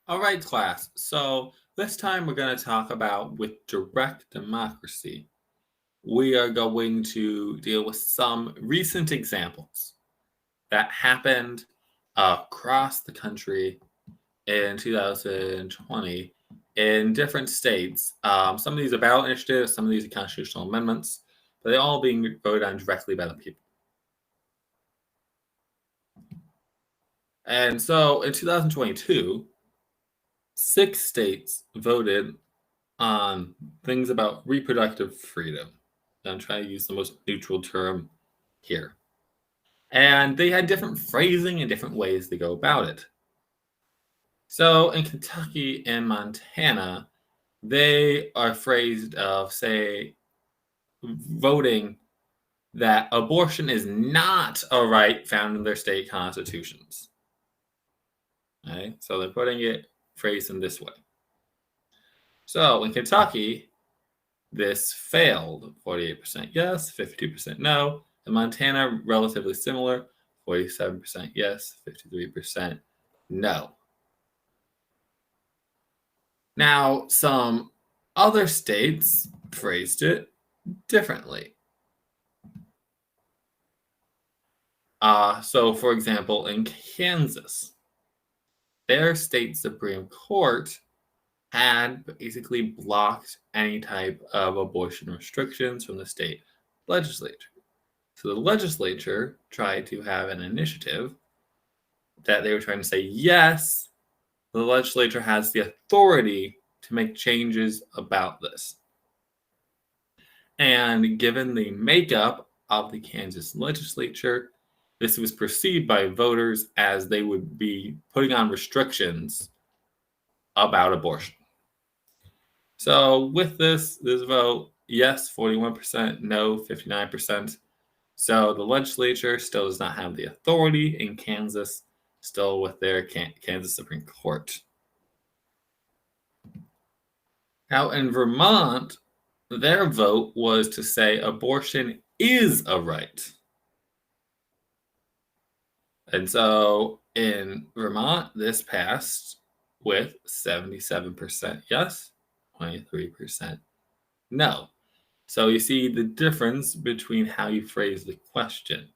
All right, class. So this time we're going to talk about with direct democracy. We are going to deal with some recent examples that happened across the country in 2020 in different states. Some of these are ballot initiatives, some of these are constitutional amendments, but they're all being voted on directly by the people. And so in 2022, 6 states voted on things about reproductive freedom. I'm trying to use the most neutral term here. And they had different phrasing and different ways to go about it. So in Kentucky and Montana, they are phrased of, say, voting that abortion is not a right found in their state constitutions. Okay? So they're putting it phrased in this way. So in Kentucky, this failed. 48% yes, 52% no. In Montana, relatively similar. 47% yes, 53% no. Now, some other states phrased it differently. So, for example, in Kansas, their state Supreme Court had basically blocked any type of abortion restrictions from the state legislature. So the legislature tried to have an initiative that they were trying to say, yes, the legislature has the authority to make changes about this. And given the makeup of the Kansas legislature, this was perceived by voters as they would be putting on restrictions about abortion. So with this vote, yes, 41%, no, 59%. So the legislature still does not have the authority in Kansas, still with their Kansas Supreme Court. Now in Vermont, their vote was to say abortion is a right. And so in Vermont, this passed with 77% yes, 23% no. So you see the difference between how you phrase the question.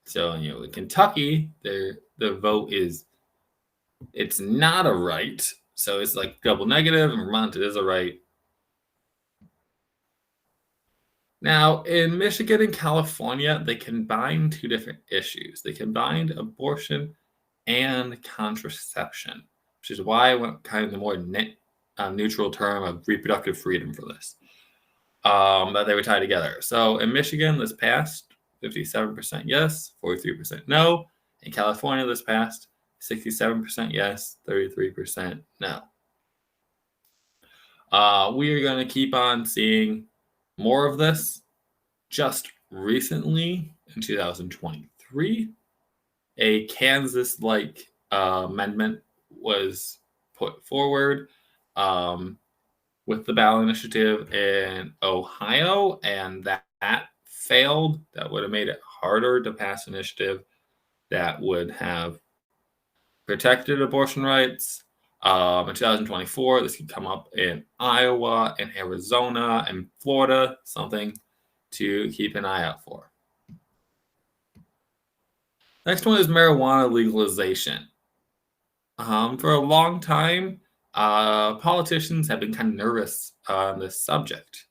So, in Kentucky, the vote is, it's not a right. So it's like double negative. In Vermont, it is a right. Now, in Michigan and California, they combined two different issues. They combined abortion and contraception, which is why I went kind of the more neutral term of reproductive freedom for this, that they were tied together. So in Michigan, this passed 57% yes, 43% no. In California, this passed 67% yes, 33% no. We are going to keep on seeing more of this. Just recently, in 2023, a Kansas-like amendment was put forward with the ballot initiative in Ohio, and that failed. That would have made it harder to pass an initiative that would have protected abortion rights. In 2024, this could come up in Iowa and Arizona and Florida, something to keep an eye out for. Next one is marijuana legalization. For a long time, politicians have been kind of nervous on this subject.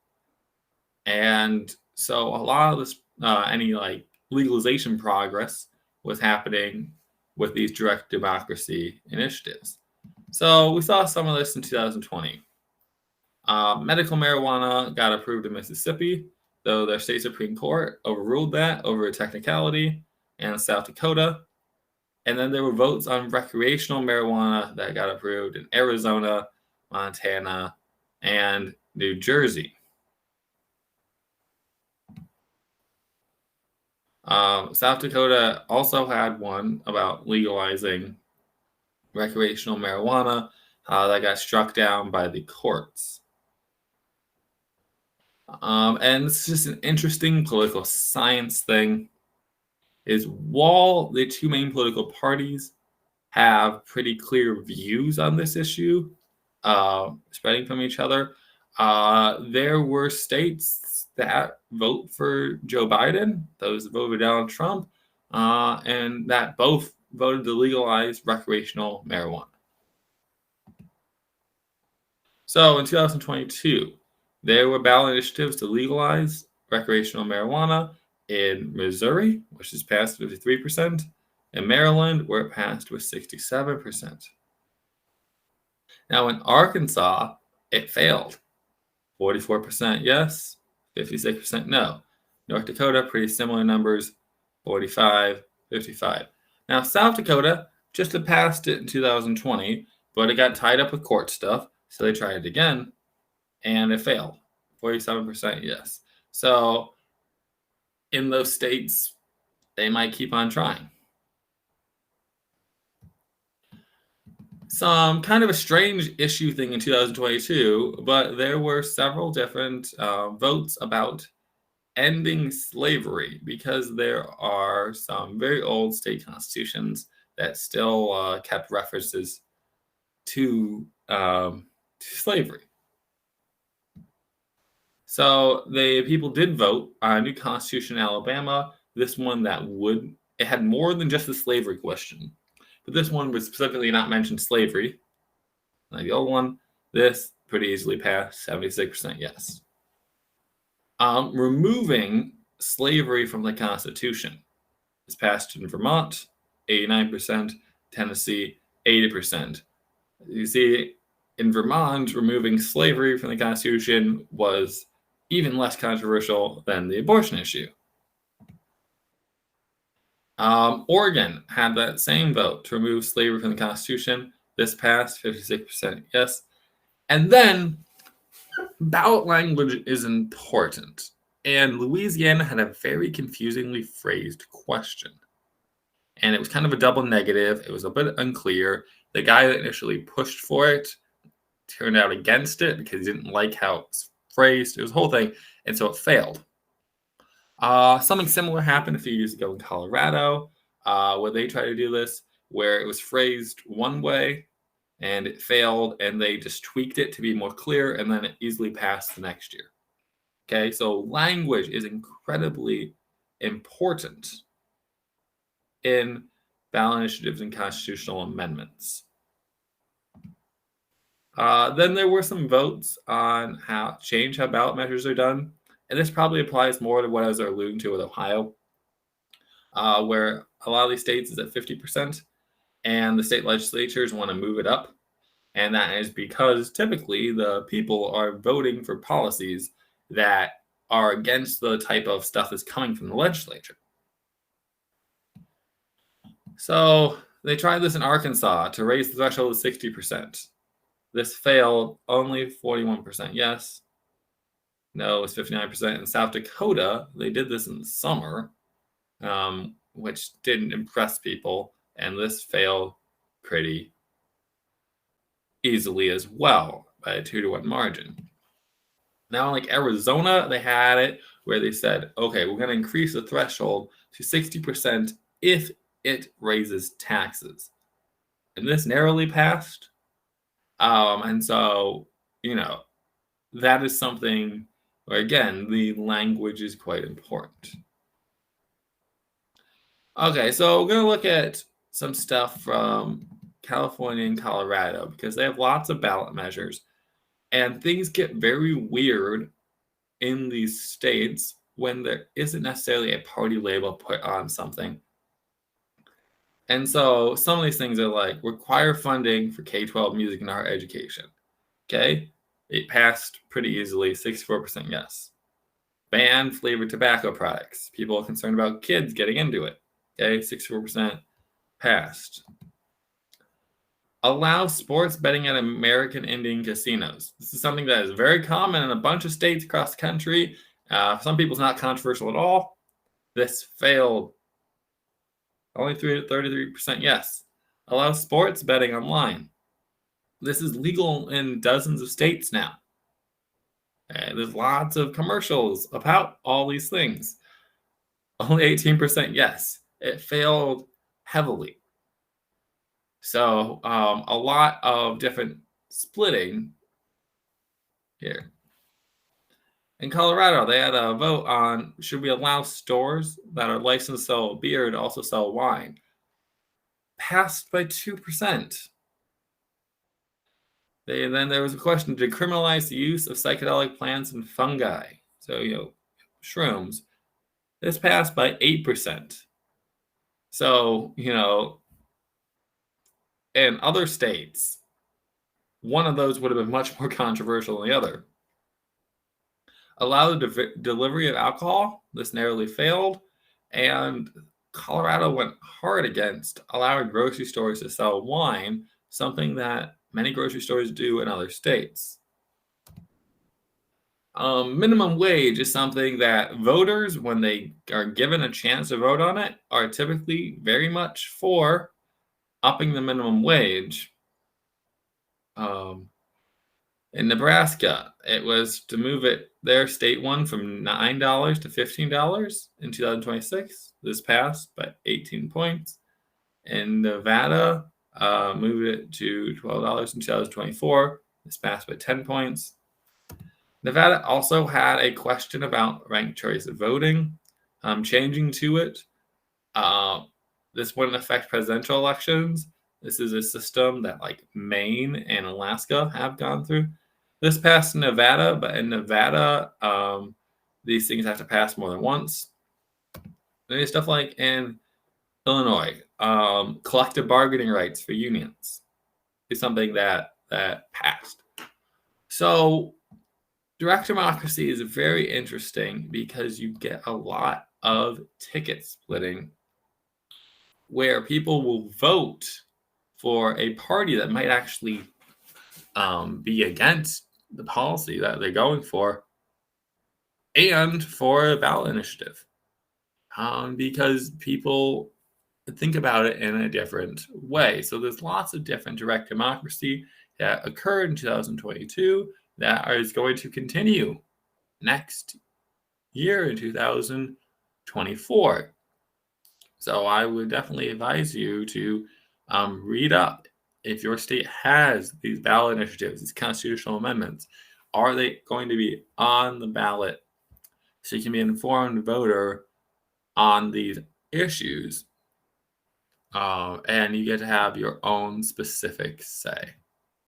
And so a lot of this, any legalization progress was happening with these direct democracy initiatives. So we saw some of this in 2020. Medical marijuana got approved in Mississippi, though their state Supreme Court overruled that over a technicality, and South Dakota. And then there were votes on recreational marijuana that got approved in Arizona, Montana, and New Jersey. South Dakota also had one about legalizing recreational marijuana that got struck down by the courts. And this is just an interesting political science thing, is while the two main political parties have pretty clear views on this issue, spreading from each other. There were states that vote for Joe Biden, those that voted for Donald Trump, and that both voted to legalize recreational marijuana. So in 2022, there were ballot initiatives to legalize recreational marijuana in Missouri, which has passed 53%, and Maryland, where it passed with 67%. Now in Arkansas, it failed. 44% yes, 56% no. North Dakota, pretty similar numbers, 45, 55. Now South Dakota just had passed it in 2020, but it got tied up with court stuff, so they tried it again, and it failed. 47% yes. So in those states, they might keep on trying. Some kind of a strange issue thing in 2022, but there were several different votes about ending slavery because there are some very old state constitutions that still kept references to slavery. So the people did vote on a new constitution in Alabama. This one it had more than just the slavery question, but this one would specifically not mention slavery. Like the old one, this pretty easily passed, 76% yes. Removing slavery from the Constitution is passed in Vermont, 89%, Tennessee, 80%. You see, in Vermont, removing slavery from the Constitution was even less controversial than the abortion issue. Oregon had that same vote to remove slavery from the Constitution. This passed, 56% yes. And then ballot language is important. And Louisiana had a very confusingly phrased question. And it was kind of a double negative. It was a bit unclear. The guy that initially pushed for it turned out against it because he didn't like how it was phrased. It was a whole thing. And so it failed. Something similar happened a few years ago in Colorado, where they tried to do this, where it was phrased one way and it failed, and they just tweaked it to be more clear, and then it easily passed the next year. Okay, so language is incredibly important in ballot initiatives and constitutional amendments. Then there were some votes on how ballot measures are done, and this probably applies more to what I was alluding to with Ohio, where a lot of these states is at 50%, and the state legislatures want to move it up. And that is because typically the people are voting for policies that are against the type of stuff that's coming from the legislature. So they tried this in Arkansas to raise the threshold to 60%. This failed, only 41% yes. No, it was 59%. In South Dakota, they did this in the summer, which didn't impress people, and this failed pretty easily as well by a 2-to-1 margin. Now, like Arizona, they had it where they said, okay, we're going to increase the threshold to 60% if it raises taxes. And this narrowly passed. And so, that is something where, again, the language is quite important. Okay, so we're going to look at some stuff from California and Colorado because they have lots of ballot measures, and things get very weird in these states when there isn't necessarily a party label put on something. And so some of these things are like require funding for K-12 music and art education. Okay, it passed pretty easily, 64% yes. Ban flavored tobacco products. People are concerned about kids getting into it. Okay, 64% passed. Allow sports betting at American Indian casinos. This is something that is very common in a bunch of states across the country. For some people, it's not controversial at all. This failed. Only 33% yes. Allow sports betting online. This is legal in dozens of states now. There's lots of commercials about all these things. Only 18% yes. It failed heavily. So a lot of different splitting here. In Colorado, they had a vote on should we allow stores that are licensed to sell beer to also sell wine. Passed by 2%. Then there was a question to criminalize the use of psychedelic plants and fungi. So, shrooms. This passed by 8%. So, in other states, one of those would have been much more controversial than the other. Allow the delivery of alcohol. This narrowly failed. And Colorado went hard against allowing grocery stores to sell wine, something that many grocery stores do in other states. Minimum wage is something that voters, when they are given a chance to vote on it, are typically very much for upping the minimum wage. In Nebraska, it was to move it, their state one, from $9 to $15 in 2026. This passed by 18 points. In Nevada, moved it to $12 in 2024. This passed by 10 points. Nevada also had a question about ranked choice of voting, changing to it. This wouldn't affect presidential elections. This is a system that like Maine and Alaska have gone through. This passed in Nevada, but in Nevada, these things have to pass more than once. There's stuff like in Illinois, collective bargaining rights for unions is something that passed. So direct democracy is very interesting because you get a lot of ticket splitting where people will vote for a party that might actually be against the policy that they're going for and for a ballot initiative because people think about it in a different way. So there's lots of different direct democracy that occurred in 2022 that is going to continue next year in 2024. So I would definitely advise you to read up if your state has these ballot initiatives, these constitutional amendments. Are they going to be on the ballot so you can be an informed voter on these issues? And you get to have your own specific say.